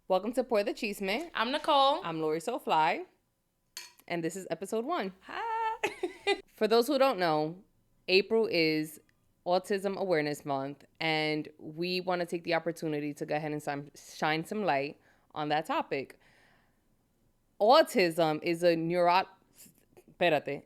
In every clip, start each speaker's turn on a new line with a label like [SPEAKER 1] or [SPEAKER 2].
[SPEAKER 1] Welcome to Pour the Chisme.
[SPEAKER 2] I'm Nicole.
[SPEAKER 1] I'm Lori So Fly, and this is episode 1.
[SPEAKER 2] Hi.
[SPEAKER 1] For those who don't know, April is Autism Awareness Month, and we want to take the opportunity to go ahead and shine some light on that topic. Autism is a
[SPEAKER 2] Neurological.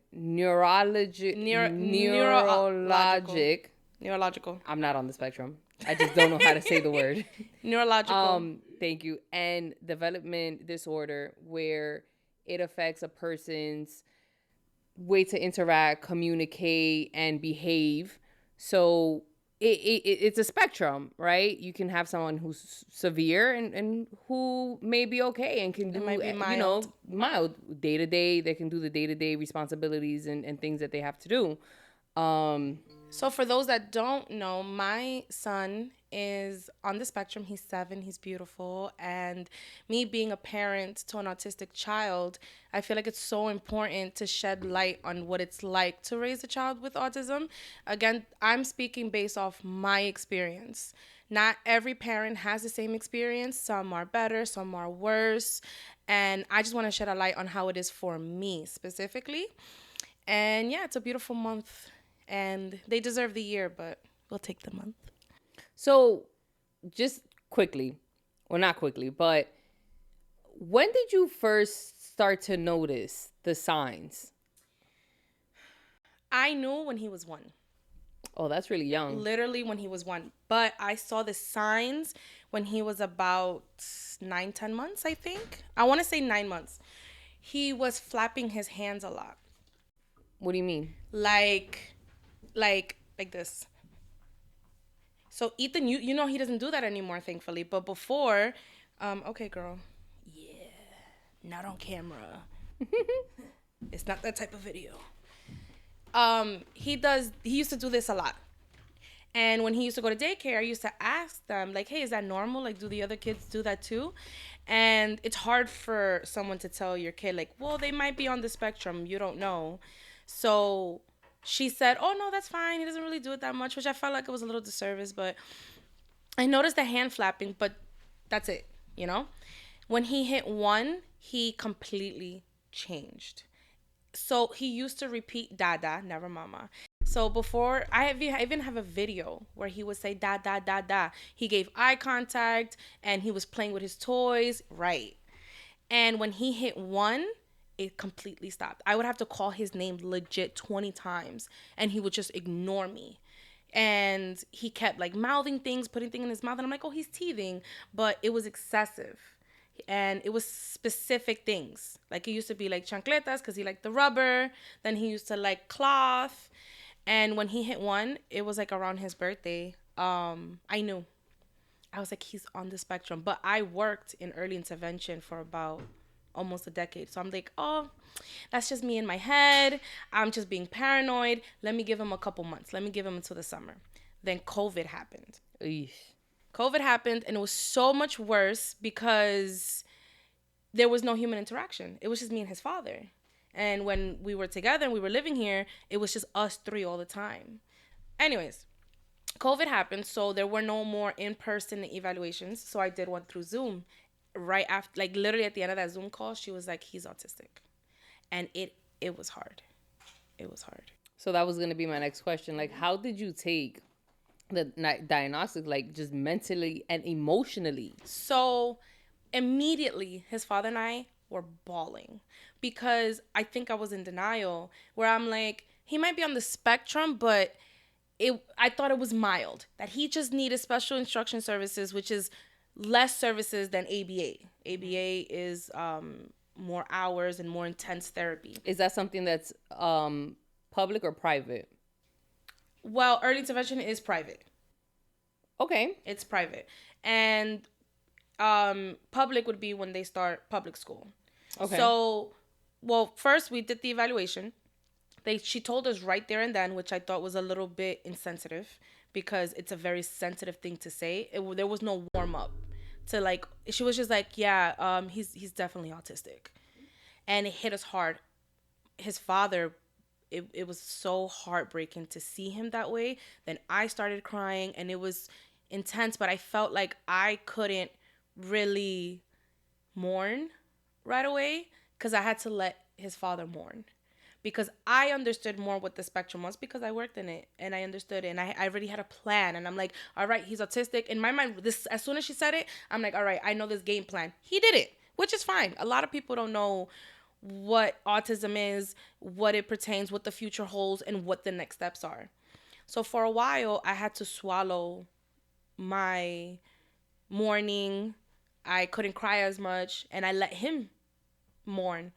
[SPEAKER 1] I'm not on the spectrum. I just don't know how to say the word.
[SPEAKER 2] Neurological.
[SPEAKER 1] Thank you. And development disorder where it affects a person's way to interact, communicate, and behave. So it's a spectrum, right? You can have someone who's severe and who may be okay and can do, mild day-to-day. They can do the day-to-day responsibilities and things that they have to do.
[SPEAKER 2] So for those that don't know, my son is on the spectrum. He's 7. He's beautiful. And me being a parent to an autistic child, I feel like it's so important to shed light on what it's like to raise a child with autism. Again, I'm speaking based off my experience. Not every parent has the same experience. Some are better, some are worse. And I just want to shed a light on how it is for me specifically. And yeah, it's a beautiful month. And they deserve the year, but we'll take the month.
[SPEAKER 1] So just quickly, well, not quickly, but when did you first start to notice the signs?
[SPEAKER 2] I knew when he was 1.
[SPEAKER 1] Oh, that's really young.
[SPEAKER 2] Literally when he was 1. But I saw the signs when he was about 9, 10 months, I think. I want to say 9 months. He was flapping his hands a lot.
[SPEAKER 1] What do you mean?
[SPEAKER 2] Like this. So Ethan, you know he doesn't do that anymore, thankfully. But before, okay, girl. Yeah, not on camera. It's not that type of video. He used to do this a lot. And when he used to go to daycare, I used to ask them, like, hey, is that normal? Like, do the other kids do that too? And it's hard for someone to tell your kid, like, well, they might be on the spectrum. You don't know. So she said, oh, no, that's fine. He doesn't really do it that much, which I felt like it was a little disservice. But I noticed the hand flapping, but that's it, you know? When he hit 1, he completely changed. So he used to repeat dada, never mama. So before, I even have a video where he would say da, da, da, da. He gave eye contact and he was playing with his toys. Right. And when he hit 1, it completely stopped. I would have to call his name legit 20 times and he would just ignore me. And he kept like mouthing things, putting things in his mouth. And I'm like, oh, he's teething. But it was excessive. And it was specific things. Like it used to be like chancletas because he liked the rubber. Then he used to like cloth. And when he hit 1, it was like around his birthday. I knew. I was like, he's on the spectrum. But I worked in early intervention for about almost a decade. So I'm like, oh, that's just me in my head. I'm just being paranoid. Let me give him a couple months. Let me give him until the summer. Then COVID happened.
[SPEAKER 1] Eesh.
[SPEAKER 2] COVID happened and it was so much worse because there was no human interaction. It was just me and his father. And when we were together and we were living here, it was just us 3 all the time. Anyways, COVID happened, so there were no more in-person evaluations. So I did one through Zoom. Right after, like literally at the end of that Zoom call, she was like, he's autistic. And it was hard. It was hard.
[SPEAKER 1] So that was going to be my next question. Like, how did you take the diagnostic, like just mentally and emotionally?
[SPEAKER 2] So immediately, his father and I were bawling because I think I was in denial where I'm like, he might be on the spectrum, but I thought it was mild, that he just needed special instruction services, which is less services than ABA. ABA is more hours and more intense therapy.
[SPEAKER 1] Is that something that's public or private?
[SPEAKER 2] Well, early intervention is private.
[SPEAKER 1] Okay.
[SPEAKER 2] It's private. And public would be when they start public school. Okay. So, well, first we did the evaluation. She told us right there and then, which I thought was a little bit insensitive because it's a very sensitive thing to say. There was no warm up to like. She was just like, yeah, he's definitely autistic, and it hit us hard. His father, it was so heartbreaking to see him that way. Then I started crying, and it was intense. But I felt like I couldn't really mourn right away because I had to let his father mourn. Because I understood more what the spectrum was because I worked in it and I understood it and I already had a plan. And I'm like, all right, he's autistic. In my mind, this as soon as she said it, I'm like, all right, I know this game plan. He did it, which is fine. A lot of people don't know what autism is, what it pertains, what the future holds, and what the next steps are. So for a while, I had to swallow my mourning. I couldn't cry as much and I let him mourn.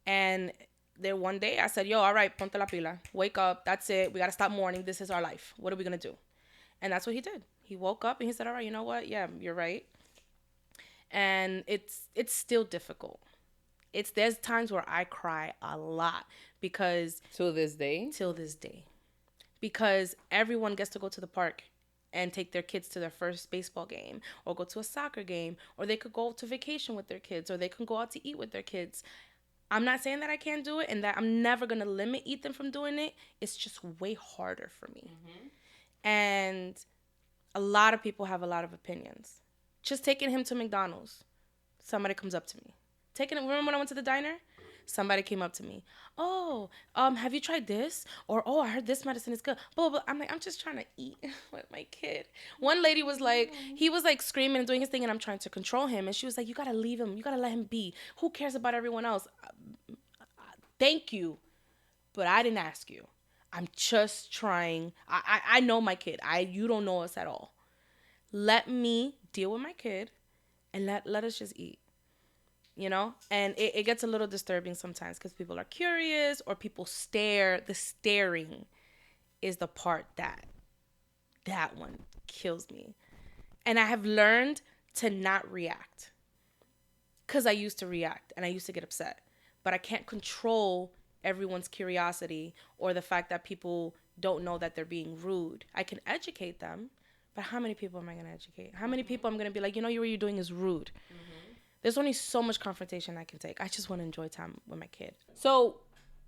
[SPEAKER 2] And there one day I said, yo, all right, ponte la pila. Wake up. That's it. We got to stop mourning. This is our life. What are we going to do? And that's what he did. He woke up and he said, all right, you know what? Yeah, you're right. And it's still difficult. There's times where I cry a lot because
[SPEAKER 1] till this day,
[SPEAKER 2] because everyone gets to go to the park and take their kids to their first baseball game or go to a soccer game, or they could go to vacation with their kids, or they can go out to eat with their kids. I'm not saying that I can't do it and that I'm never going to limit Ethan from doing it. It's just way harder for me. Mm-hmm. And a lot of people have a lot of opinions. Just taking him to McDonald's, somebody comes up to me. Remember when I went to the diner? Somebody came up to me. Oh, have you tried this? Or, oh, I heard this medicine is good. Blah, blah, blah. I'm like, I'm just trying to eat with my kid. One lady was like, he was like screaming and doing his thing and I'm trying to control him. And she was like, you got to leave him. You got to let him be. Who cares about everyone else? Thank you. But I didn't ask you. I'm just trying. I know my kid. You don't know us at all. Let me deal with my kid and let us just eat. You know, and it gets a little disturbing sometimes because people are curious or people stare. The staring is the part that one kills me. And I have learned to not react because I used to react and I used to get upset, but I can't control everyone's curiosity or the fact that people don't know that they're being rude. I can educate them, but how many people am I going to educate? How many people I'm going to be like, you know, what you're doing is rude. Mm-hmm. There's only so much confrontation I can take. I just want to enjoy time with my kid.
[SPEAKER 1] So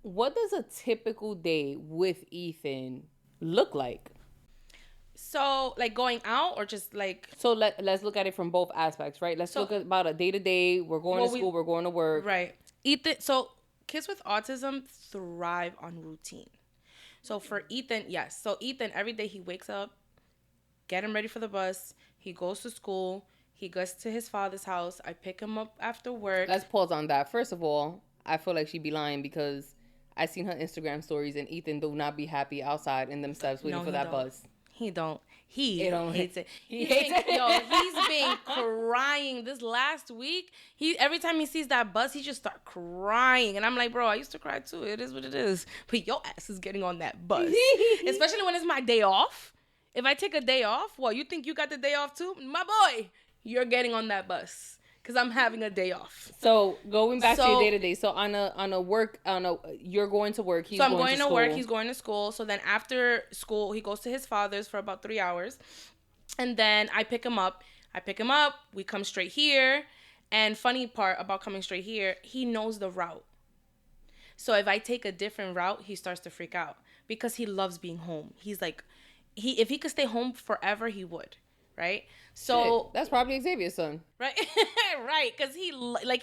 [SPEAKER 1] what does a typical day with Ethan look like?
[SPEAKER 2] So, like going out or just like...
[SPEAKER 1] So let's look at it from both aspects, right? Let's look at about a day-to-day. We're going to school. We're going to work.
[SPEAKER 2] Right. Ethan. So kids with autism thrive on routine. So for Ethan, yes. So Ethan, every day he wakes up, get him ready for the bus. He goes to school. He goes to his father's house. I pick him up after work.
[SPEAKER 1] Let's pause on that. First of all, I feel like she'd be lying because I seen her Instagram stories and Ethan do not be happy outside in them steps waiting for that bus.
[SPEAKER 2] He don't. He hates it. He hates it. Yo, he's been crying this last week. Every time he sees that bus, he just start crying. And I'm like, bro, I used to cry too. It is what it is. But your ass is getting on that bus. Especially when it's my day off. If I take a day off, well, you think you got the day off too? My boy, you're getting on that bus because I'm having a day off.
[SPEAKER 1] So going back to your day to day. So you're going to work.
[SPEAKER 2] So I'm going to work. He's going to school. So then after school, he goes to his father's for about 3 hours, and then I pick him up. We come straight here. And funny part about coming straight here, he knows the route. So if I take a different route, he starts to freak out because he loves being home. He's like, if he could stay home forever, he would. Right? So
[SPEAKER 1] shit, that's probably Xavier's son.
[SPEAKER 2] Right? Right. Because he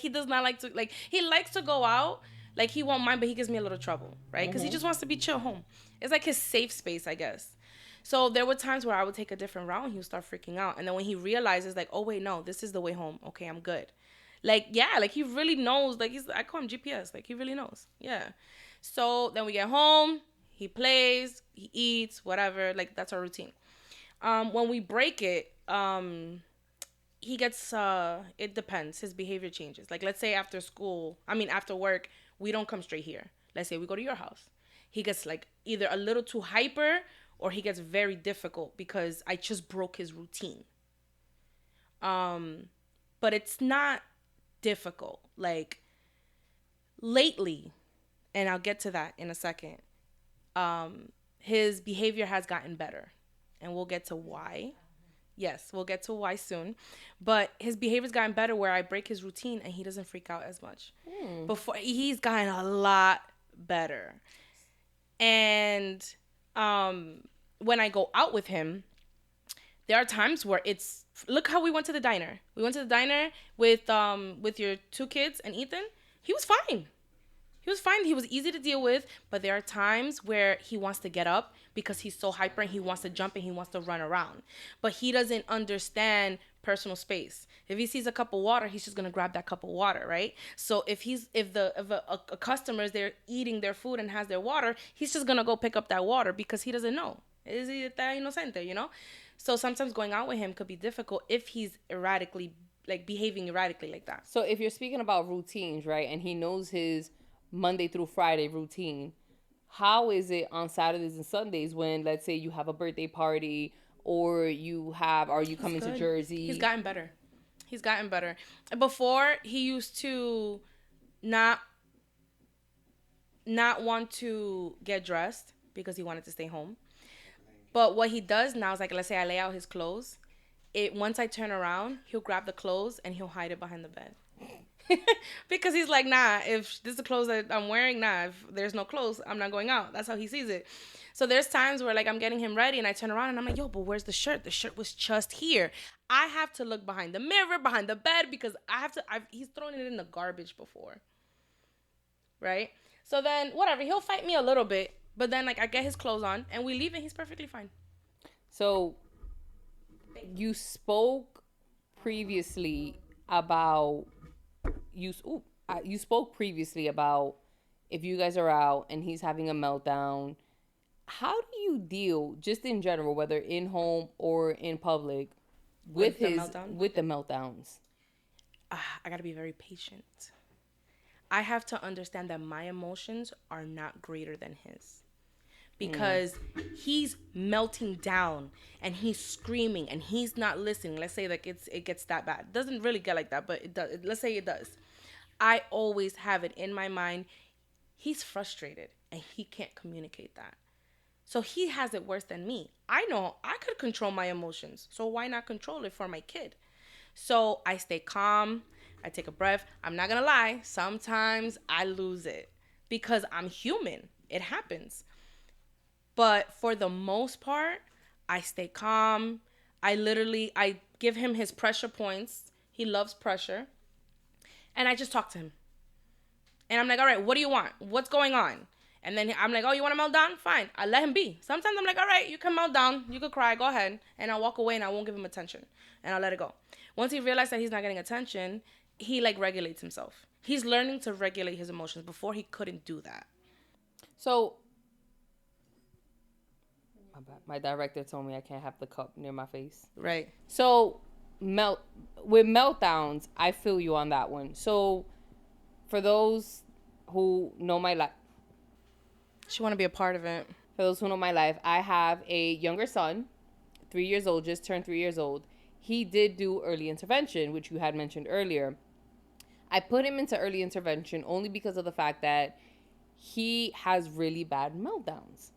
[SPEAKER 2] does not like to, he likes to go out. Like, he won't mind, but he gives me a little trouble. Right? Because he just wants to be chill home. It's like his safe space, I guess. So there were times where I would take a different route and he would start freaking out. And then when he realizes, like, oh, wait, no, this is the way home. Okay, I'm good. Like, yeah, like, he really knows. Like, I call him GPS. Like, he really knows. Yeah. So then we get home. He plays. He eats. Whatever. Like, that's our routine. When we break it, he gets, it depends. His behavior changes. Like, let's say after work, we don't come straight here. Let's say we go to your house. He gets, like, either a little too hyper or he gets very difficult because I just broke his routine. But it's not difficult. Like, lately, and I'll get to that in a second, his behavior has gotten better. And we'll get to why. Yes, we'll get to why soon. But his behavior's gotten better where I break his routine and he doesn't freak out as much. Before, he's gotten a lot better. And when I go out with him, there are times where it's Look how we went to the diner. We went to the diner with your two kids and Ethan. He was fine. He was fine. He was easy to deal with, but there are times where he wants to get up because he's so hyper and he wants to jump and he wants to run around. But he doesn't understand personal space. If he sees a cup of water, he's just gonna grab that cup of water, right? So if a customer is there eating their food and has their water, he's just gonna go pick up that water because he doesn't know. Is he that inocente, you know? So sometimes going out with him could be difficult if he's erratically like behaving erratically like that.
[SPEAKER 1] So if you're speaking about routines, right, and he knows his Monday through Friday routine, how is it on Saturdays and Sundays when, let's say, you have a birthday party or are you coming to Jersey?
[SPEAKER 2] He's gotten better. He's gotten better. Before, he used to not want to get dressed because he wanted to stay home. But what he does now is, like, let's say I lay out his clothes. Once I turn around, he'll grab the clothes and he'll hide it behind the bed. Because he's like, nah, if this is the clothes that I'm wearing, nah, if there's no clothes, I'm not going out. That's how he sees it. So there's times where, like, I'm getting him ready and I turn around and I'm like, yo, but where's the shirt? The shirt was just here. I have to look behind the mirror, behind the bed, because he's thrown it in the garbage before. Right? So then, whatever, he'll fight me a little bit, but then, like, I get his clothes on and we leave and he's perfectly fine.
[SPEAKER 1] So you spoke previously about you spoke previously about if you guys are out and he's having a meltdown, how do you deal, just in general, whether in home or in public, with the meltdowns?
[SPEAKER 2] I gotta be very patient. I have to understand that my emotions are not greater than his, because he's melting down and he's screaming and he's not listening. Let's say like it gets that bad. It doesn't really get like that, but it does. Let's say it does. I always have it in my mind. He's frustrated and he can't communicate that. So he has it worse than me. I know I could control my emotions. So why not control it for my kid? So I stay calm. I take a breath. I'm not going to lie. Sometimes I lose it because I'm human. It happens. But for the most part, I stay calm. I give him his pressure points. He loves pressure. And I just talk to him. And I'm like, all right, what do you want? What's going on? And then I'm like, oh, you want to melt down? Fine. I let him be. Sometimes I'm like, all right, you can melt down. You can cry. Go ahead. And I'll walk away and I won't give him attention. And I'll let it go. Once he realizes that he's not getting attention, he like regulates himself. He's learning to regulate his emotions. Before, he couldn't do that.
[SPEAKER 1] So my director told me I can't have the cup near my face.
[SPEAKER 2] Right.
[SPEAKER 1] So with meltdowns, I feel you on that one. So for those who know my life,
[SPEAKER 2] she want to be a part of it.
[SPEAKER 1] For those who know my life, I have a younger son, 3 years old, just turned 3 years old. He did do early intervention, which you had mentioned earlier. I put him into early intervention only because of the fact that he has really bad meltdowns.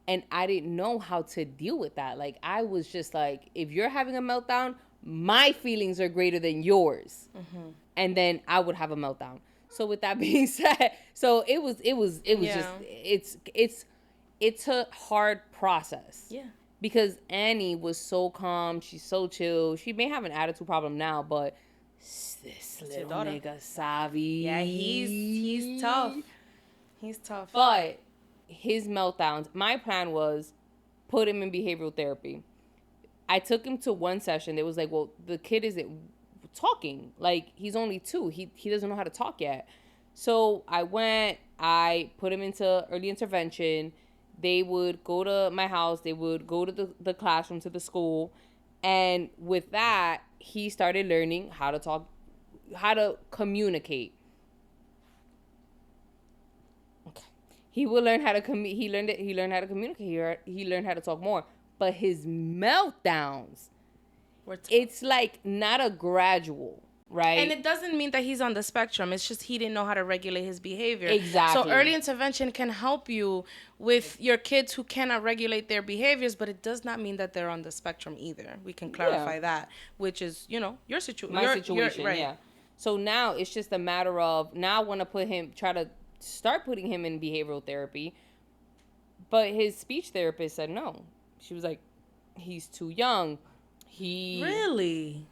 [SPEAKER 1] And I didn't know how to deal with that. Like, I was just like, if you're having a meltdown, my feelings are greater than yours. Mm-hmm. And then I would have a meltdown. So with that being said, so it was just, it's a hard process.
[SPEAKER 2] Yeah.
[SPEAKER 1] Because Annie was so calm. She's so chill. She may have an attitude problem now, but this little nigga, Savi.
[SPEAKER 2] Yeah, he's tough. He's tough.
[SPEAKER 1] But his meltdowns, my plan was put him in behavioral therapy. I took him to one session. It was like, well, the kid isn't talking. Like, he's only 2. He doesn't know how to talk yet. So I put him into early intervention. They would go to my house. They would go to the classroom, to the school. And with that, he started learning how to talk, how to communicate. Okay. He will learn how to he learned how to communicate. He learned how to talk more. But his meltdowns, it's like not a gradual, right?
[SPEAKER 2] And it doesn't mean that he's on the spectrum. It's just he didn't know how to regulate his behavior.
[SPEAKER 1] Exactly.
[SPEAKER 2] So early intervention can help you with your kids who cannot regulate their behaviors, but it does not mean that they're on the spectrum either. We can clarify that, which is, your situation.
[SPEAKER 1] My situation, right. Yeah. So now it's just a matter of, now I want to try to start putting him in behavioral therapy. But his speech therapist said no. She was like, he's too young. He,
[SPEAKER 2] Really?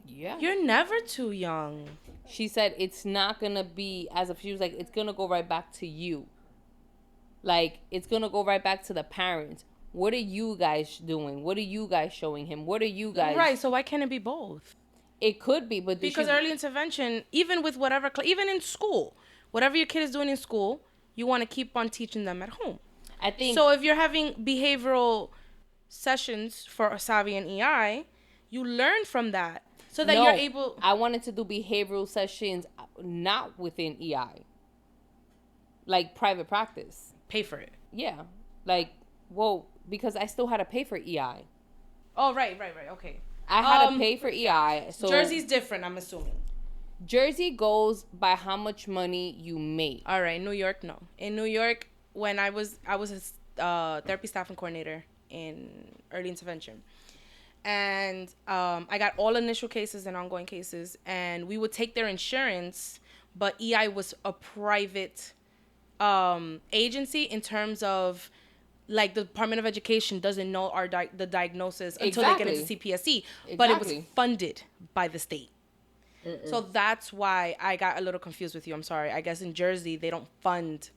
[SPEAKER 1] yeah.
[SPEAKER 2] You're never too young.
[SPEAKER 1] She said it's not gonna be as if she was like, it's gonna go right back to you. Like, it's gonna go right back to the parents. What are you guys doing? What are you guys showing him? What are you guys?
[SPEAKER 2] Right, so why can't it be both?
[SPEAKER 1] It could be, but
[SPEAKER 2] Because early intervention, even with whatever, even in school, whatever your kid is doing in school, you want to keep on teaching them at home.
[SPEAKER 1] I think
[SPEAKER 2] So if you're having behavioral sessions for Savi and EI, you learn from that so that you're able.
[SPEAKER 1] I wanted to do behavioral sessions not within EI, like private practice.
[SPEAKER 2] Pay for it.
[SPEAKER 1] Yeah, like, well, because I still had to pay for EI.
[SPEAKER 2] Oh, right, okay.
[SPEAKER 1] I had to pay for EI. So
[SPEAKER 2] Jersey's different, I'm assuming.
[SPEAKER 1] Jersey goes by how much money you make.
[SPEAKER 2] All right, New York, no. In New York, when I was a therapy staffing coordinator in early intervention. And I got all initial cases and ongoing cases. And we would take their insurance, but EI was a private agency in terms of, like, the Department of Education doesn't know the diagnosis until they get into CPSC. But it was funded by the state. So that's why I got a little confused with you. I'm sorry. I guess in Jersey, they don't fund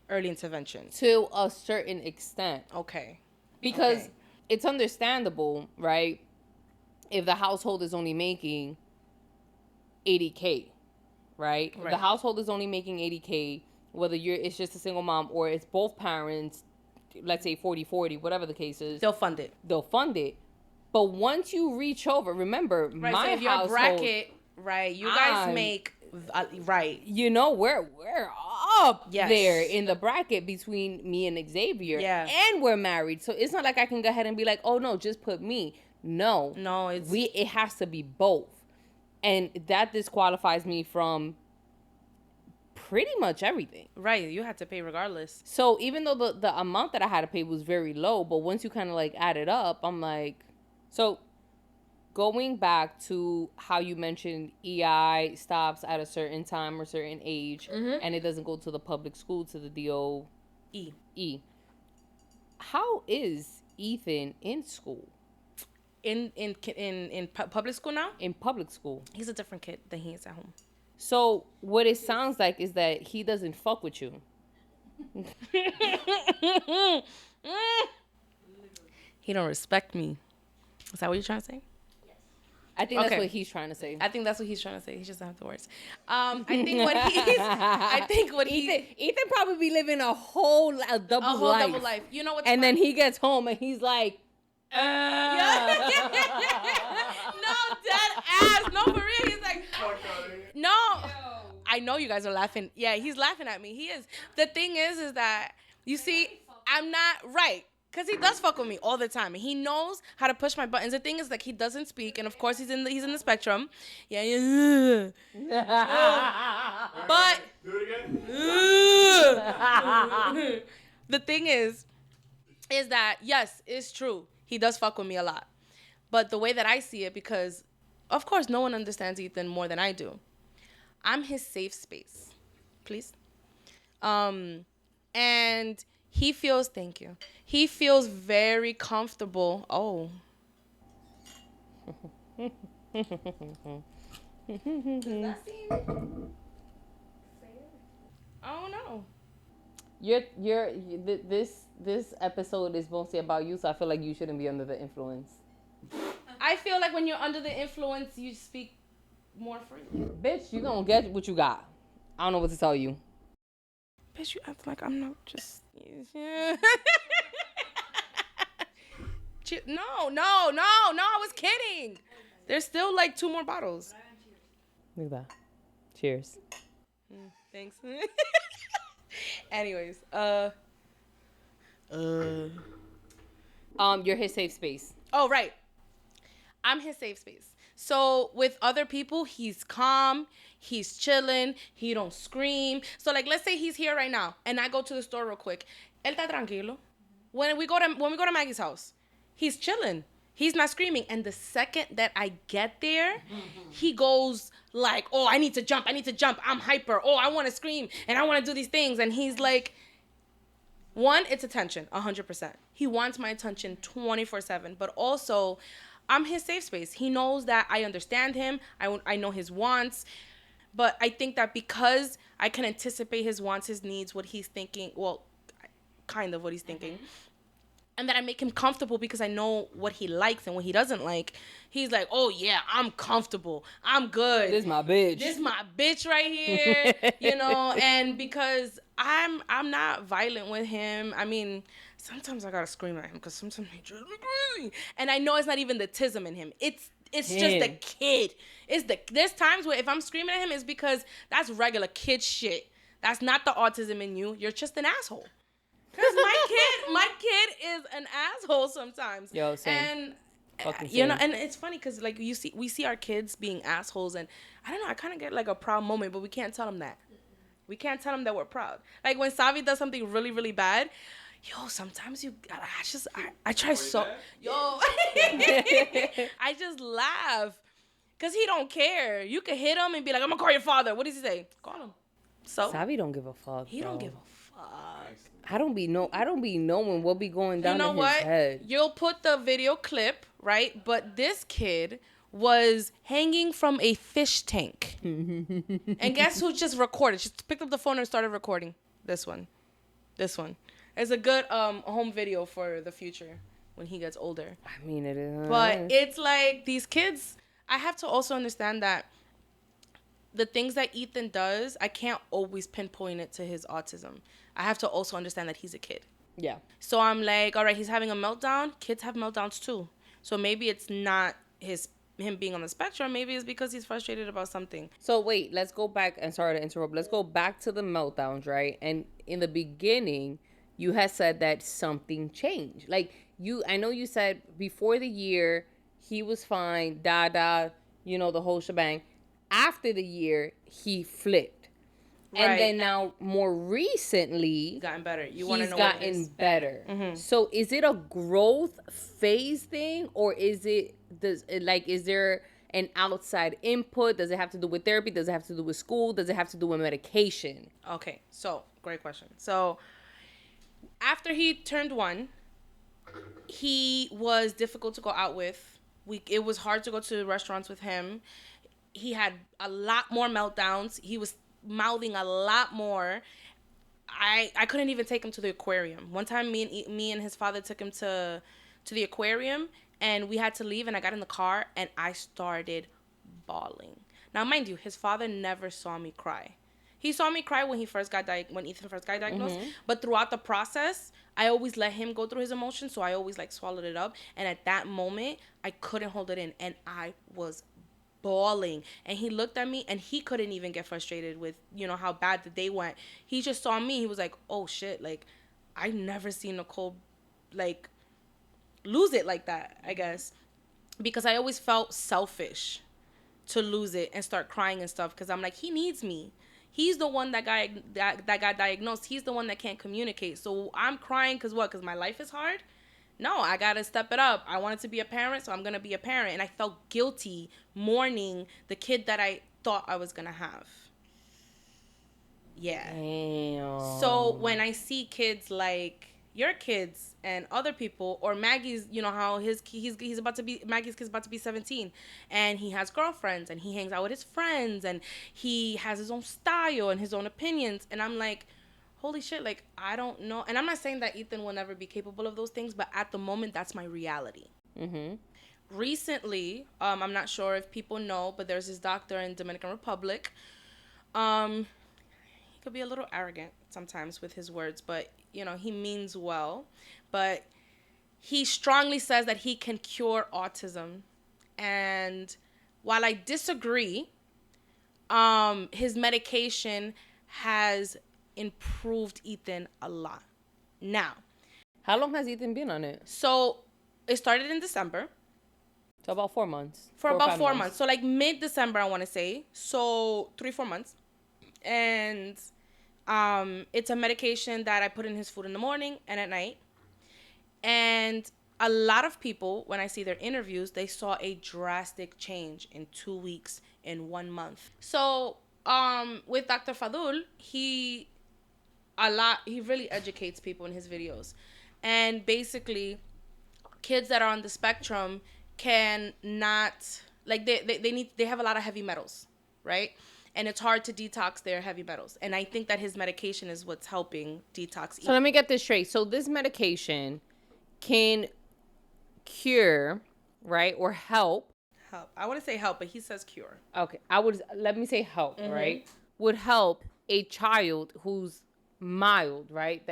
[SPEAKER 2] early intervention.
[SPEAKER 1] To a certain extent.
[SPEAKER 2] Okay.
[SPEAKER 1] Because it's understandable, right? If the household is only making $80K, right? If the household is only making $80K, whether it's just a single mom or it's both parents, let's say 40-40, whatever the case is.
[SPEAKER 2] They'll fund it.
[SPEAKER 1] But once you reach over, remember,
[SPEAKER 2] right,
[SPEAKER 1] my
[SPEAKER 2] so if
[SPEAKER 1] household,
[SPEAKER 2] your bracket, right, you guys make, right.
[SPEAKER 1] You know, we're up there in the bracket between me and Xavier.
[SPEAKER 2] Yeah.
[SPEAKER 1] And we're married. So it's not like I can go ahead and be like, oh, no, just put me. No, it has to be both. And that disqualifies me from pretty much everything.
[SPEAKER 2] Right, you had to pay regardless.
[SPEAKER 1] So even though the amount that I had to pay was very low, but once you kind of like add it up, I'm like, so going back to how you mentioned EI stops at a certain time or certain age, and it doesn't go to the public school, to the DOE. How is Ethan in school?
[SPEAKER 2] In public school now?
[SPEAKER 1] In public school.
[SPEAKER 2] He's a different kid than he is at home.
[SPEAKER 1] So what it sounds like is that he doesn't fuck with you.
[SPEAKER 2] He don't respect me. Is that what you're trying to say?
[SPEAKER 1] Yes. I think that's what he's trying to say.
[SPEAKER 2] I think that's what he's trying to say. He just doesn't have the words. I think what
[SPEAKER 1] Ethan probably be living a whole double life.
[SPEAKER 2] You know what?
[SPEAKER 1] And then he gets home and he's like,
[SPEAKER 2] no, dead ass. No, for real. He's like, no. I know you guys are laughing. Yeah, he's laughing at me. He is. The thing is that, you see, I'm not right. Because he does fuck with me all the time. And he knows how to push my buttons. The thing is, like, he doesn't speak. And, of course, he's in the spectrum. Yeah. But. Do it again. The thing is that, yes, it's true. He does fuck with me a lot. But the way that I see it, because, of course, no one understands Ethan more than I do. I'm his safe space. Please. And he feels, thank you. He feels very comfortable. Oh. Does that seem fair? I don't know.
[SPEAKER 1] This episode is mostly about you, so I feel like you shouldn't be under the influence.
[SPEAKER 2] I feel like when you're under the influence, you speak more freely.
[SPEAKER 1] Bitch, you gonna get what you got. I don't know what to tell you.
[SPEAKER 2] Bitch, you act like I'm not just... No, I was kidding. There's still like 2 more bottles.
[SPEAKER 1] Look at that. Cheers.
[SPEAKER 2] Thanks. Anyways,
[SPEAKER 1] you're his safe space.
[SPEAKER 2] Oh, right. I'm his safe space. So with other people, he's calm, he's chilling, he don't scream. So like, let's say he's here right now, and I go to the store real quick. Él está tranquilo. When we go to Maggie's house, he's chilling. He's not screaming. And the second that I get there, he goes like, oh, I need to jump. I'm hyper. Oh, I want to scream, and I want to do these things. And he's like, one, it's attention, 100%. He wants my attention 24/7. But also, I'm his safe space. He knows that I understand him. I know his wants. But I think that because I can anticipate his wants, his needs, what he's thinking, well, kind of what he's thinking, and that I make him comfortable because I know what he likes and what he doesn't like. He's like, oh yeah, I'm comfortable. I'm good.
[SPEAKER 1] This my bitch.
[SPEAKER 2] This my bitch right here. And because I'm not violent with him. I mean, sometimes I gotta scream at him because sometimes he drives me crazy. And I know it's not even the tism in him. It's just the kid. There's times where if I'm screaming at him, it's because that's regular kid shit. That's not the autism in you. You're just an asshole. Because my kid is an asshole sometimes.
[SPEAKER 1] Yo, same.
[SPEAKER 2] And and it's funny because like we see our kids being assholes, and I don't know, I kind of get like a proud moment, but we can't tell them that. We can't tell them that we're proud. Like when Savi does something really, really bad, yo, sometimes I try so, yo, I just laugh because he don't care. You can hit him and be like, I'm gonna call your father. What does he say? Call him. So
[SPEAKER 1] Savi don't give a fuck.
[SPEAKER 2] He don't give a fuck.
[SPEAKER 1] I don't be knowing what be going down in his head.
[SPEAKER 2] You'll put the video clip, right? But this kid was hanging from a fish tank. And guess who just recorded? She picked up the phone and started recording. This one. It's a good home video for the future when he gets older.
[SPEAKER 1] I mean, it is.
[SPEAKER 2] But it's like these kids, I have to also understand that the things that Ethan does, I can't always pinpoint it to his autism. I have to also understand that he's a kid.
[SPEAKER 1] Yeah.
[SPEAKER 2] So I'm like, all right, he's having a meltdown. Kids have meltdowns too. So maybe it's not him being on the spectrum. Maybe it's because he's frustrated about something.
[SPEAKER 1] So wait, let's go back, and sorry to interrupt. Let's go back to the meltdowns, right? And in the beginning, you had said that something changed. Like I know you said before the year, he was fine, the whole shebang. After the year, he flipped. Right. And then now, more recently,
[SPEAKER 2] gotten better.
[SPEAKER 1] He's gotten better.
[SPEAKER 2] Mm-hmm.
[SPEAKER 1] So, is it a growth phase thing, or is there an outside input? Does it have to do with therapy? Does it have to do with school? Does it have to do with medication?
[SPEAKER 2] Okay, so great question. So, after he turned 1, he was difficult to go out with. It was hard to go to restaurants with him. He had a lot more meltdowns. He was mouthing a lot more. I couldn't even take him to the aquarium. One time me and his father took him to the aquarium, and we had to leave, and I got in the car and I started bawling. Now mind you, his father never saw me cry. He saw me cry when Ethan first got diagnosed, mm-hmm. But throughout the process, I always let him go through his emotions, so I always swallowed it up, and at that moment I couldn't hold it in, and I was bawling. And he looked at me, and he couldn't even get frustrated with how bad the day went. He just saw me. He was like, oh shit, I never seen Nicole lose it like that, I guess, because I always felt selfish to lose it and start crying and stuff, because I'm like, he needs me. He's the one that got diagnosed. He's the one that can't communicate. So I'm crying because what? Because my life is hard? No, I got to step it up. I wanted to be a parent, so I'm going to be a parent. And I felt guilty mourning the kid that I thought I was going to have. Yeah.
[SPEAKER 1] Damn.
[SPEAKER 2] So when I see kids like your kids and other people, or Maggie's, how Maggie's kid's about to be 17, and he has girlfriends, and he hangs out with his friends, and he has his own style and his own opinions. And I'm like, holy shit, I don't know. And I'm not saying that Ethan will never be capable of those things, but at the moment, that's my reality.
[SPEAKER 1] Mm-hmm.
[SPEAKER 2] Recently, I'm not sure if people know, but there's this doctor in Dominican Republic. He could be a little arrogant sometimes with his words, but, he means well. But he strongly says that he can cure autism. And while I disagree, his medication has improved Ethan a lot. Now,
[SPEAKER 1] how long has Ethan been on it?
[SPEAKER 2] So it started in December.
[SPEAKER 1] So about 4 months.
[SPEAKER 2] For about 4 months. So mid-December, I want to say. So 3-4 months. And it's a medication that I put in his food in the morning and at night. And a lot of people, when I see their interviews, they saw a drastic change in 2 weeks, in 1 month. So with Dr. Fadul, he really educates people in his videos. And basically, kids that are on the spectrum, can not, like, they have a lot of heavy metals, right? And it's hard to detox their heavy metals. And I think that his medication is what's helping detox.
[SPEAKER 1] So let me get this straight. So this medication can cure, right, or help.
[SPEAKER 2] Help. I want to say help, but he says cure.
[SPEAKER 1] Okay, let me say help, right? Would help a child who's mild, right?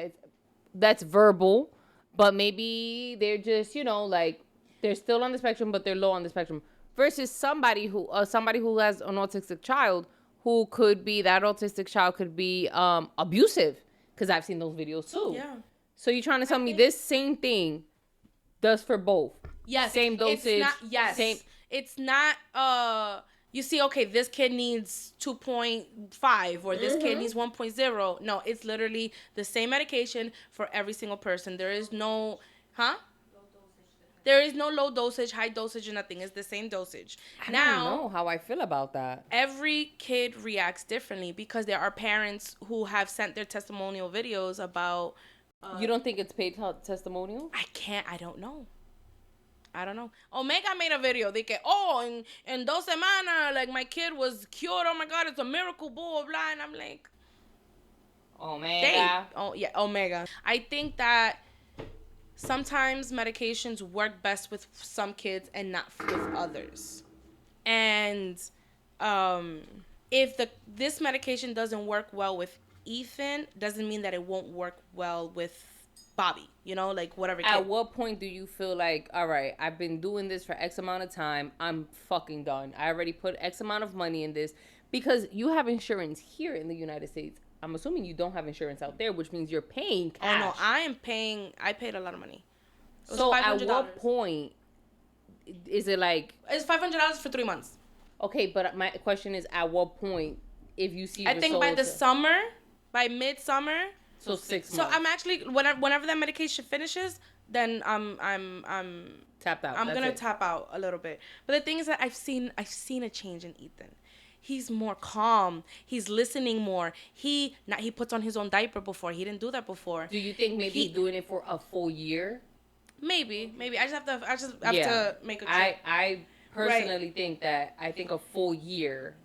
[SPEAKER 1] That's verbal, but maybe they're just, like, they're still on the spectrum, but they're low on the spectrum. Versus somebody who has an autistic child, who could be, that autistic child could be abusive, because I've seen those videos too.
[SPEAKER 2] Yeah.
[SPEAKER 1] So you're trying to tell me this same thing does for both?
[SPEAKER 2] Yes.
[SPEAKER 1] Same dosage.
[SPEAKER 2] It's not, yes. Same. It's not. You see, okay, this kid needs 2.5 or this kid needs 1.0. No, it's literally the same medication for every single person. There is no, There is no low dosage, high dosage, or nothing. It's the same dosage.
[SPEAKER 1] I don't know how I feel about that.
[SPEAKER 2] Every kid reacts differently because there are parents who have sent their testimonial videos about.
[SPEAKER 1] You don't think it's paid testimonial?
[SPEAKER 2] I don't know. Omega made a video. They get, in 2 semanas, like, my kid was cured. Oh my God, it's a miracle, blah, blah. And I'm like,
[SPEAKER 1] Omega.
[SPEAKER 2] Omega. I think that sometimes medications work best with some kids and not with others. And if this medication doesn't work well with Ethan, doesn't mean that it won't work well with Bobby, like whatever kid.
[SPEAKER 1] At what point do you feel like, all right, I've been doing this for X amount of time, I'm fucking done. I already put X amount of money in this, because you have insurance here in the United States. I'm assuming you don't have insurance out there, which means you're paying cash.
[SPEAKER 2] Oh, no, I paid a lot of money.
[SPEAKER 1] So at what point is it like...
[SPEAKER 2] It's $500 for 3 months.
[SPEAKER 1] Okay, but my question is, at what point, if you see...
[SPEAKER 2] I think by the summer, by midsummer...
[SPEAKER 1] So 6 months.
[SPEAKER 2] So I'm actually, whenever that medication finishes, then I'm
[SPEAKER 1] tapped out.
[SPEAKER 2] I'm gonna tap out a little bit. But the thing is that I've seen a change in Ethan. He's more calm. He's listening more. He puts on his own diaper before. He didn't do that before.
[SPEAKER 1] Do you think maybe he's doing it for a full year?
[SPEAKER 2] Maybe. I just have to make a check.
[SPEAKER 1] I personally think that a full year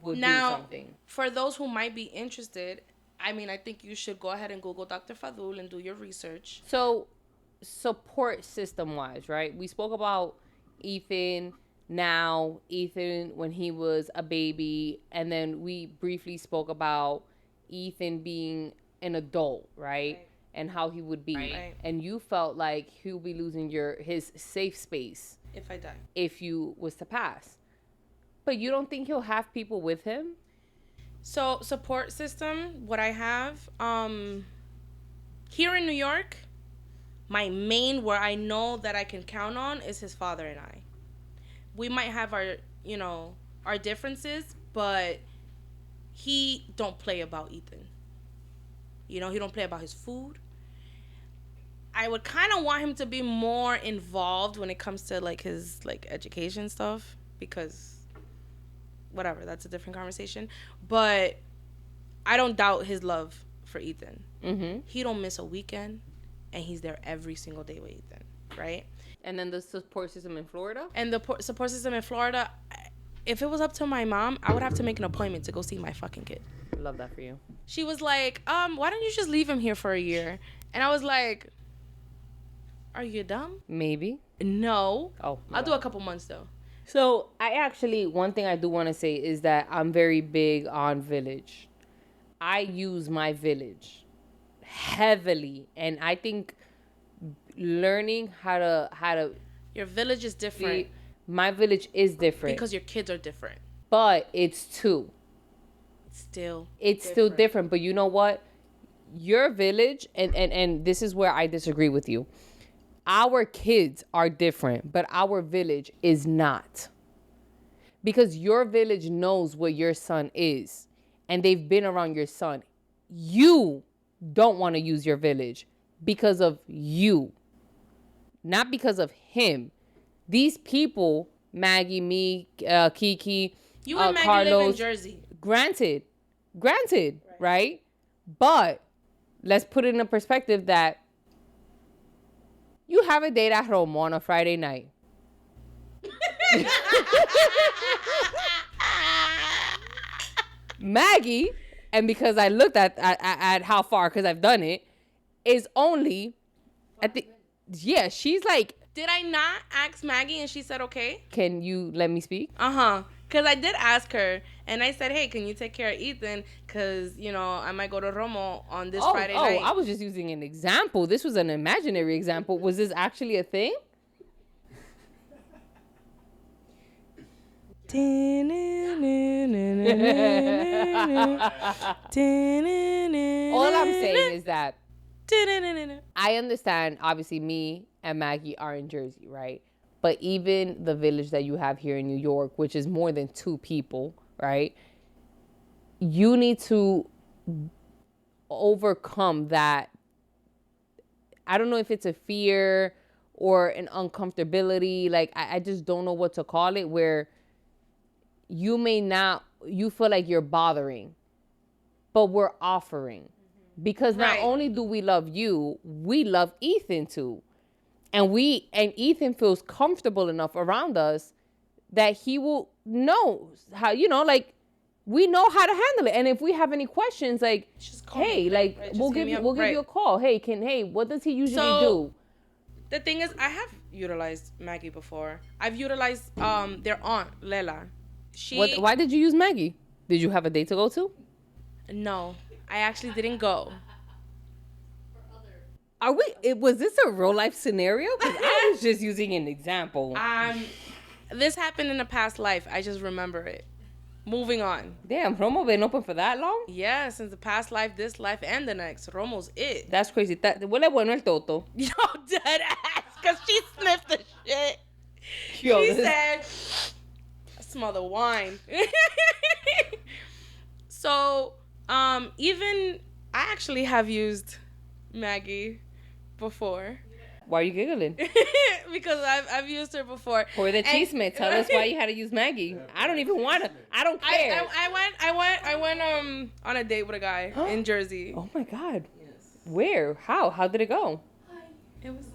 [SPEAKER 1] would do something.
[SPEAKER 2] For those who might be interested, I think you should go ahead and Google Dr. Fadul and do your research.
[SPEAKER 1] So, support system-wise, right? We spoke about Ethan when he was a baby, and then we briefly spoke about Ethan being an adult, right? And how he would be. Right. And you felt like he would be losing his safe space.
[SPEAKER 2] If I die.
[SPEAKER 1] If you was to pass. But you don't think he'll have people with him?
[SPEAKER 2] So, support system, what I have, here in New York, my main, where I know that I can count on, is his father and I. We might have our differences, but he don't play about Ethan. He don't play about his food. I would kind of want him to be more involved when it comes to, like, his, like, education stuff, because... whatever, that's a different conversation. But I don't doubt his love for Ethan. Mm-hmm. He don't miss a weekend, and he's there every single day with Ethan, right?
[SPEAKER 1] And then the support system in Florida?
[SPEAKER 2] And the support system in Florida, if it was up to my mom, I would have to make an appointment to go see my fucking kid.
[SPEAKER 1] Love that for you.
[SPEAKER 2] She was like, why don't you just leave him here for a year? And I was like, are you dumb?
[SPEAKER 1] Maybe.
[SPEAKER 2] No.
[SPEAKER 1] Oh.
[SPEAKER 2] I'll do a couple months, though.
[SPEAKER 1] So, one thing I do want to say is that I'm very big on village. I use my village heavily, and I think learning how to
[SPEAKER 2] your village is different.
[SPEAKER 1] My village is different
[SPEAKER 2] because your kids are different.
[SPEAKER 1] But it's two. It's still different. But you know what? Your village, and this is where I disagree with you. Our kids are different, but our village is not. Because your village knows what your son is, and they've been around your son. You don't want to use your village because of you, not because of him. These people, Maggie, me, Kiki,
[SPEAKER 2] you and Maggie
[SPEAKER 1] Carlos,
[SPEAKER 2] live in Jersey.
[SPEAKER 1] Granted, right? But let's put it in a perspective that you have a date at home on a Friday night. Maggie, and because I looked at how far, because I've done it, is only at the, yeah, she's like,
[SPEAKER 2] Did I not ask Maggie and she said okay?
[SPEAKER 1] can you let me speak?
[SPEAKER 2] Because I did ask her and I said, hey, can you take care of Ethan? Because, I might go to Romo on this Friday night.
[SPEAKER 1] I was just using an example. This was an imaginary example. Was this actually a thing?
[SPEAKER 2] All
[SPEAKER 1] I'm saying is that I understand, obviously, me and Maggie are in Jersey, right? But even the village that you have here in New York, which is more than 2 people, right? You need to overcome that. I don't know if it's a fear or an uncomfortability. Like, I just don't know what to call it, where you feel like you're bothering, but we're offering. Because not only do we love you, we love Ethan too. And Ethan feels comfortable enough around us that he will know how, we know how to handle it. And if we have any questions, like, hey, like, we'll give you a call. Hey, what does he usually do?
[SPEAKER 2] The thing is, I have utilized Maggie before. I've utilized their aunt, Lela.
[SPEAKER 1] Why did you use Maggie? Did you have a date to go to?
[SPEAKER 2] No, I actually didn't go.
[SPEAKER 1] Was this a real life scenario? Because I was just using an example.
[SPEAKER 2] This happened in a past life. I just remember it. Moving on.
[SPEAKER 1] Damn, Romo been open for that long?
[SPEAKER 2] Yeah, since the past life, this life, and the next. Romo's it.
[SPEAKER 1] That's crazy. Huele bueno el toto.
[SPEAKER 2] Yo, dead ass. Because she sniffed the shit. She said, I smell the wine. So, even I actually have used Maggie before.
[SPEAKER 1] Why are you giggling?
[SPEAKER 2] Because I've used her before.
[SPEAKER 1] For the Chisme, tell us why you had to use Maggie. I don't even want to. I don't care.
[SPEAKER 2] I went on a date with a guy in Jersey.
[SPEAKER 1] Oh my God. Yes. Where? How did it go?
[SPEAKER 2] It was.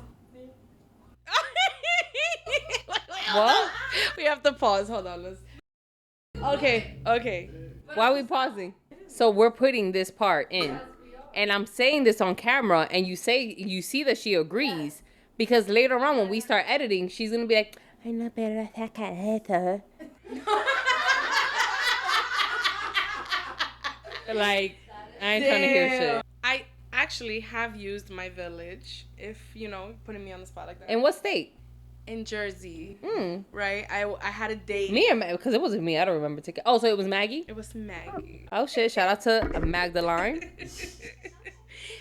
[SPEAKER 1] What?
[SPEAKER 2] We have to pause. Hold on. Okay.
[SPEAKER 1] Why are we pausing? So we're putting this part in. And I'm saying this on camera, and you see that she agrees, because later on when we start editing, she's gonna be like, "I'm not better at that kind." Like, I ain't trying to hear shit.
[SPEAKER 2] I actually have used my village, if putting me on the spot like that.
[SPEAKER 1] In what state?
[SPEAKER 2] In Jersey. Right? I had a date.
[SPEAKER 1] Because it wasn't me. I don't remember taking. Oh, so it was Maggie?
[SPEAKER 2] It was Maggie.
[SPEAKER 1] Oh shit! Shout out to Magdalene.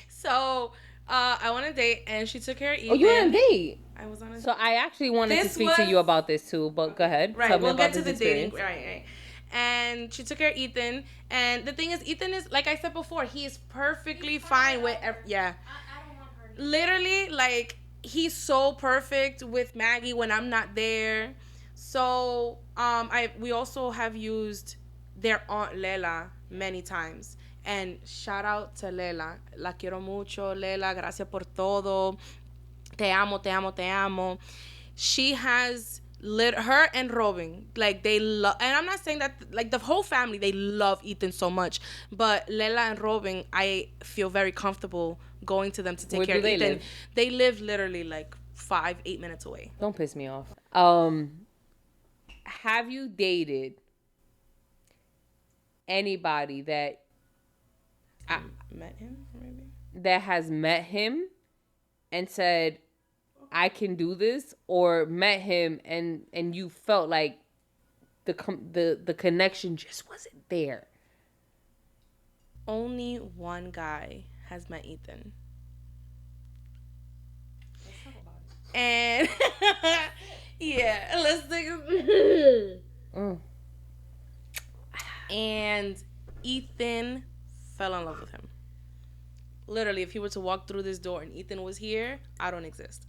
[SPEAKER 2] So, I went on a date and she took care of Ethan.
[SPEAKER 1] Oh, you went on a date?
[SPEAKER 2] I was on a date.
[SPEAKER 1] So I actually wanted to speak to you about this too, but go ahead.
[SPEAKER 2] Right,
[SPEAKER 1] Tell me
[SPEAKER 2] we'll
[SPEAKER 1] about
[SPEAKER 2] get to
[SPEAKER 1] this
[SPEAKER 2] the
[SPEAKER 1] experience.
[SPEAKER 2] dating. Right. And she took care of Ethan. And the thing is, Ethan is, like I said before, he is perfectly fine with, yeah. I don't want her. Literally, like, he's so perfect with Maggie when I'm not there. So, we also have used their aunt Lela many times. And shout out to Lela. La quiero mucho, Lela. Gracias por todo. Te amo, te amo, te amo. She has her and Robin, like, they love, and I'm not saying that, like, the whole family, they love Ethan so much, but Lela and Robin, I feel very comfortable going to them to take care of Ethan. Live? They live literally like 5-8 minutes away.
[SPEAKER 1] Don't piss me off. Have you dated anybody that
[SPEAKER 2] met him, maybe,
[SPEAKER 1] that has met him and said, I can do this, or met him and you felt like the connection just wasn't there?
[SPEAKER 2] Only one guy has met Ethan. Let's talk about it. And yeah, let's think. And Ethan fell in love with him. Literally, if he were to walk through this door and Ethan was here, I don't exist.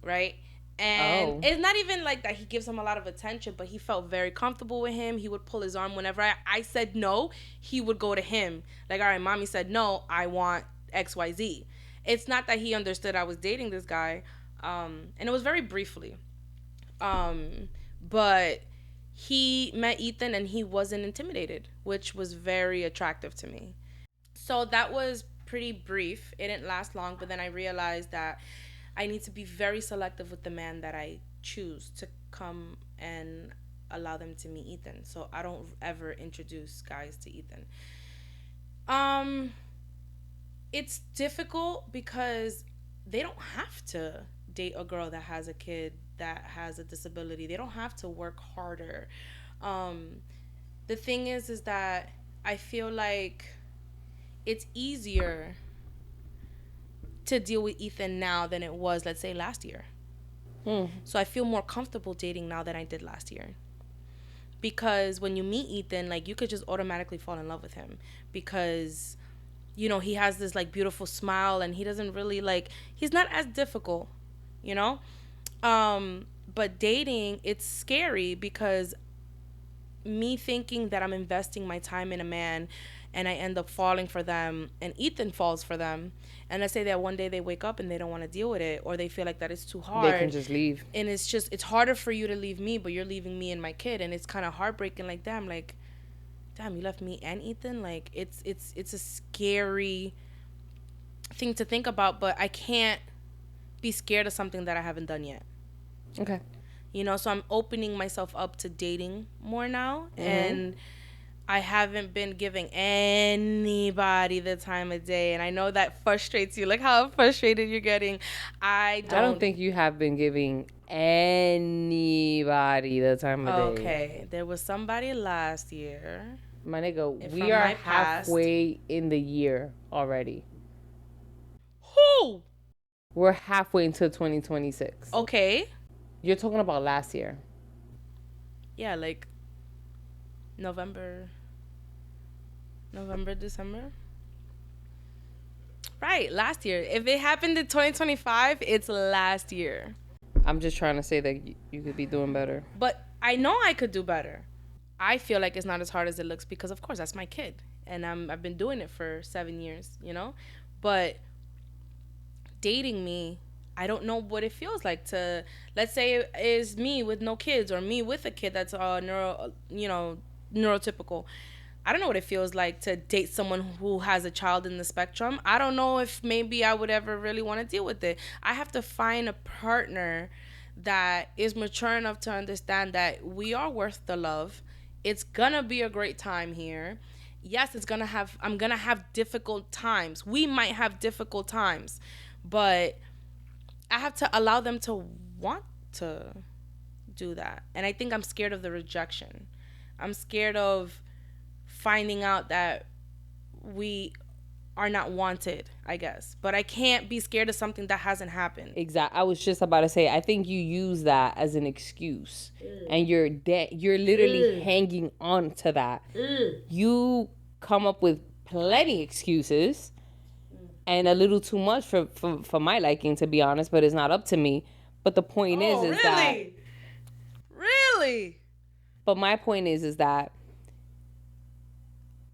[SPEAKER 2] Right? And it's not even like that he gives him a lot of attention, but he felt very comfortable with him. He would pull his arm whenever I said no, he would go to him. Like, all right, mommy said no, I want XYZ. It's not that he understood I was dating this guy. And it was very briefly. But he met Ethan and he wasn't intimidated, which was very attractive to me. So that was pretty brief. It didn't last long, but then I realized that I need to be very selective with the man that I choose to come and allow them to meet Ethan. So I don't ever introduce guys to Ethan. Um it's difficult because they don't have to date a girl that has a kid that has a disability. They don't have to work harder. Um the thing is that I feel like it's easier to deal with Ethan now than it was, let's say, last year.
[SPEAKER 1] Hmm.
[SPEAKER 2] So I feel more comfortable dating now than I did last year. Because when you meet Ethan, like, you could just automatically fall in love with him because he has this like beautiful smile, and he doesn't really like, he's not as difficult, you know? But dating, it's scary because me thinking that I'm investing my time in a man and I end up falling for them and Ethan falls for them. And let's say that one day they wake up and they don't want to deal with it, or they feel like that it's too
[SPEAKER 1] They can
[SPEAKER 2] hard.
[SPEAKER 1] just leave.
[SPEAKER 2] And it's harder for you to leave me, but you're leaving me and my kid. And it's kind of heartbreaking. Like, damn, you left me and Ethan. Like, it's a scary thing to think about, but I can't be scared of something that I haven't done yet.
[SPEAKER 1] Okay.
[SPEAKER 2] So I'm opening myself up to dating more now.
[SPEAKER 1] Mm-hmm.
[SPEAKER 2] And I haven't been giving anybody the time of day. And I know that frustrates you. Like how frustrated you're getting. I
[SPEAKER 1] don't think you have been giving anybody the time of day.
[SPEAKER 2] Okay. There was somebody last year.
[SPEAKER 1] My nigga, we are halfway in the year already.
[SPEAKER 2] Who?
[SPEAKER 1] We're halfway into 2026.
[SPEAKER 2] Okay.
[SPEAKER 1] You're talking about last year.
[SPEAKER 2] Yeah, like November, December. Right, last year. If it happened in 2025, it's last year.
[SPEAKER 1] I'm just trying to say that you could be doing better.
[SPEAKER 2] But I know I could do better. I feel like it's not as hard as it looks because, of course, that's my kid. And I've been doing it for 7 years, But dating me, I don't know what it feels like to, let's say it is me with no kids or me with a kid that's neurotypical. I don't know what it feels like to date someone who has a child in the spectrum. I don't know if maybe I would ever really want to deal with it. I have to find a partner that is mature enough to understand that we are worth the love. It's gonna be a great time here. Yes, I'm gonna have difficult times. We might have difficult times, but I have to allow them to want to do that. And I think I'm scared of the rejection. I'm scared of finding out that we are not wanted, I guess. But I can't be scared of something that hasn't happened.
[SPEAKER 1] Exactly. I was just about to say, I think you use that as an excuse. And you're literally hanging on to that. You come up with plenty excuses. And a little too much for my liking, to be honest, but it's not up to me. But the point is
[SPEAKER 2] really?
[SPEAKER 1] that...
[SPEAKER 2] Really?
[SPEAKER 1] But my point is that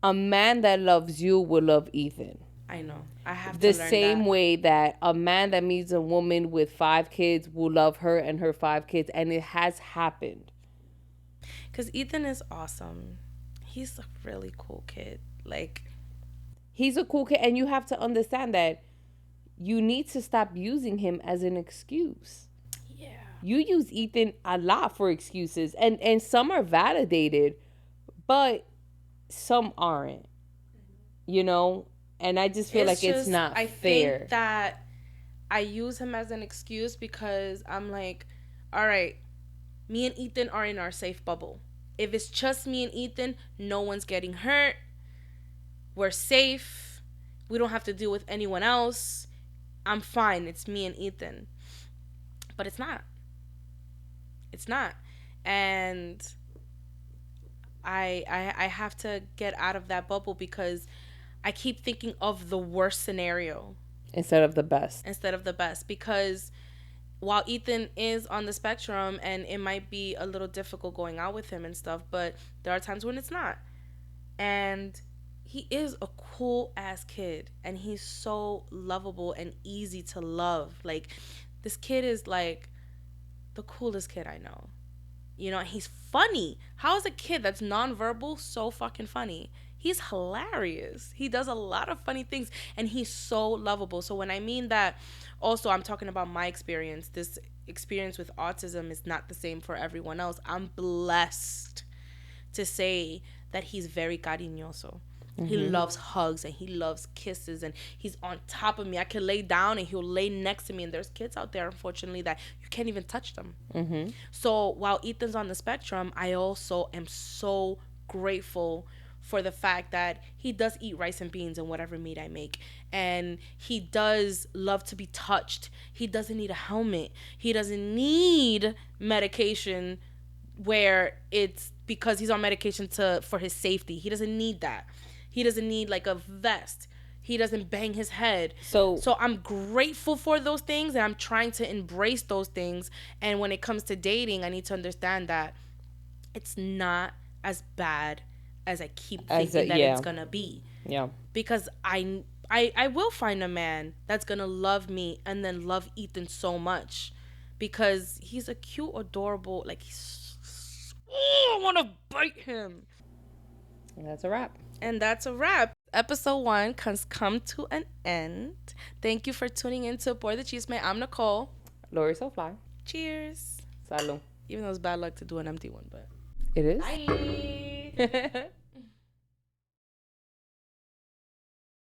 [SPEAKER 1] a man that loves you will love Ethan.
[SPEAKER 2] I know. I have
[SPEAKER 1] the
[SPEAKER 2] to learn
[SPEAKER 1] same
[SPEAKER 2] that.
[SPEAKER 1] way that a man that meets a woman with 5 kids will love her and her 5 kids. And it has happened.
[SPEAKER 2] Because Ethan is awesome. He's a really cool kid. Like...
[SPEAKER 1] He's a cool kid, and you have to understand that you need to stop using him as an excuse.
[SPEAKER 2] Yeah.
[SPEAKER 1] You use Ethan a lot for excuses, and some are validated, but some aren't. And I just feel it's not fair.
[SPEAKER 2] I think that I use him as an excuse because I'm like, all right, me and Ethan are in our safe bubble. If it's just me and Ethan, no one's getting hurt. We're safe. We don't have to deal with anyone else. I'm fine. It's me and Ethan. But it's not. It's not. And I have to get out of that bubble because I keep thinking of the worst scenario.
[SPEAKER 1] Instead of the best.
[SPEAKER 2] Because while Ethan is on the spectrum and it might be a little difficult going out with him and stuff, but there are times when it's not. And... he is a cool ass kid and he's so lovable and easy to love. Like, this kid is like the coolest kid I know. You know, he's funny. How is a kid that's nonverbal so fucking funny? He's hilarious. He does a lot of funny things and he's so lovable. So when I mean that, also I'm talking about my experience. This experience with autism is not the same for everyone else. I'm blessed to say that he's very cariñoso. He loves hugs and he loves kisses and he's on top of me. I can lay down and he'll lay next to me. And there's kids out there, unfortunately, that you can't even touch them. So while Ethan's on the spectrum, I also am so grateful for the fact that he does eat rice and beans and whatever meat I make. And he does love to be touched. He doesn't need a helmet. He doesn't need medication where it's because he's on medication to for his safety. He doesn't need that. He doesn't need like a vest. He doesn't bang his head. So I'm grateful for those things and I'm trying to embrace those things. And when it comes to dating, I need to understand that it's not as bad as I keep thinking that it's gonna be.
[SPEAKER 1] Yeah.
[SPEAKER 2] Because I will find a man that's gonna love me and then love Ethan so much because he's a cute, adorable, like I want to bite him.
[SPEAKER 1] And that's a wrap.
[SPEAKER 2] And that's a wrap. Episode 1 has come to an end. Thank you for tuning in to Pour the Chisme. I'm Nicole.
[SPEAKER 1] Lori So Fly.
[SPEAKER 2] Cheers.
[SPEAKER 1] Salud.
[SPEAKER 2] Even though it's bad luck to do an empty one, but
[SPEAKER 1] it is.
[SPEAKER 2] bye.